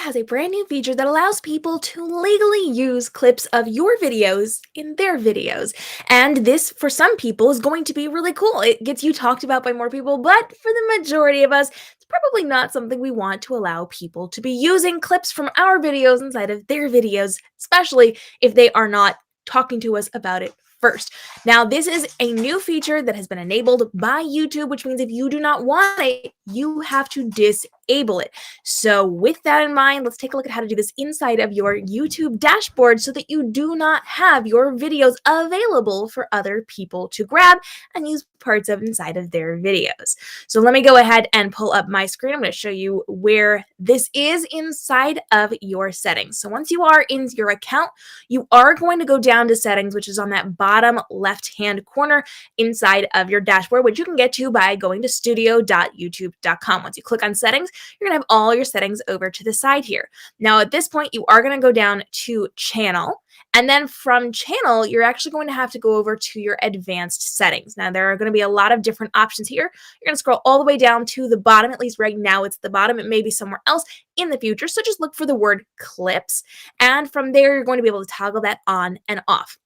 has a brand new feature that allows people to legally use clips of your videos in their videos. And this, for some people, is going to be really cool. It gets you talked about by more people, but for the majority of us, it's probably not something we want to allow people to be using clips from our videos inside of their videos, especially if they are not talking to us about it first. Now, this is a new feature that has been enabled by YouTube, which means if you do not want it, you have to disable it. So with that in mind, let's take a look at how to do this inside of your YouTube dashboard so that you do not have your videos available for other people to grab and use parts of inside of their videos. So let me go ahead and pull up my screen. I'm going to show you where this is inside of your settings. So once you are in your account, you are going to go down to settings, which is on that bottom left-hand corner inside of your dashboard, which you can get to by going to studio.youtube.com. Once you click on settings, you're going to have all your settings over to the side here. Now, at this point, you are going to go down to channel. And then from channel, you're actually going to have to go over to your advanced settings. Now, there are going to be a lot of different options here. You're going to scroll all the way down to the bottom. At least right now, it's the bottom. It may be somewhere else in the future. So just look for the word clips. And from there, you're going to be able to toggle that on and off.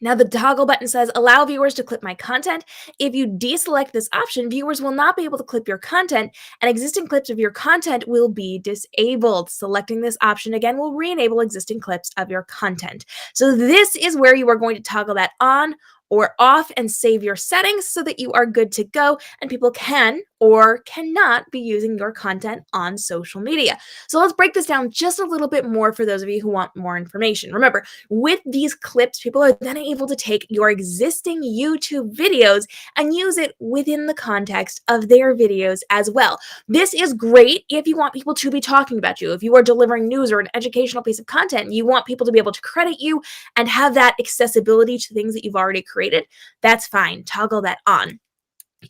Now, the toggle button says, allow viewers to clip my content. If you deselect this option, viewers will not be able to clip your content, and existing clips of your content will be disabled. Selecting this option again will re-enable existing clips of your content. So this is where you are going to toggle that on or off and save your settings so that you are good to go and people can or cannot be using your content on social media. So let's break this down just a little bit more for those of you who want more information. Remember, with these clips, people are then able to take your existing YouTube videos and use it within the context of their videos as well. This is great if you want people to be talking about you. If you are delivering news or an educational piece of content, you want people to be able to credit you and have that accessibility to things that you've already created, that's fine. Toggle that on.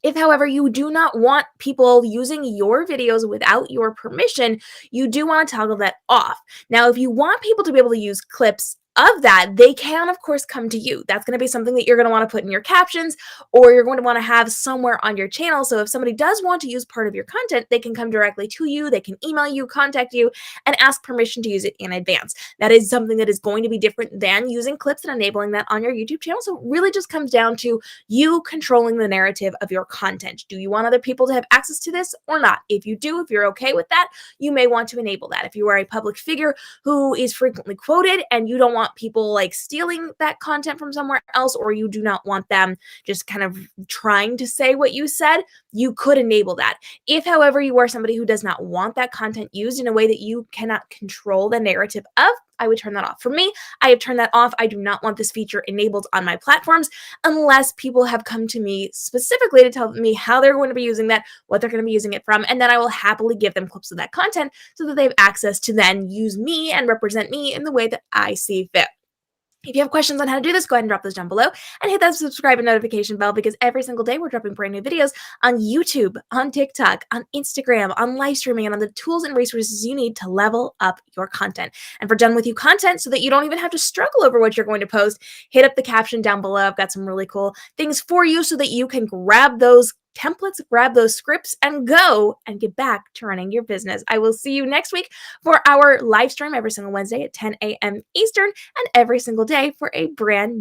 If, however, you do not want people using your videos without your permission, you do want to toggle that off. Now, if you want people to be able to use clips of that, they can, of course, come to you. That's going to be something that you're going to want to put in your captions or you're going to want to have somewhere on your channel. So if somebody does want to use part of your content, they can come directly to you. They can email you, contact you, and ask permission to use it in advance. That is something that is going to be different than using clips and enabling that on your YouTube channel. So it really just comes down to you controlling the narrative of your content. Do you want other people to have access to this or not? If you do, if you're okay with that, you may want to enable that. If you are a public figure who is frequently quoted and you don't want people like stealing that content from somewhere else, or you do not want them just kind of trying to say what you said, you could enable that. If, however, you are somebody who does not want that content used in a way that you cannot control the narrative of, I would turn that off. For me, I have turned that off. I do not want this feature enabled on my platforms unless people have come to me specifically to tell me how they're going to be using that, what they're going to be using it from, and then I will happily give them clips of that content so that they have access to then use me and represent me in the way that I see fit. If you have questions on how to do this, go ahead and drop those down below and hit that subscribe and notification bell because every single day we're dropping brand new videos on YouTube, on TikTok, on Instagram, on live streaming, and on the tools and resources you need to level up your content. And for done with you content so that you don't even have to struggle over what you're going to post, hit up the caption down below. I've got some really cool things for you so that you can grab those templates, grab those scripts, and go and get back to running your business. I will see you next week for our live stream every single Wednesday at 10 a.m. Eastern and every single day for a brand new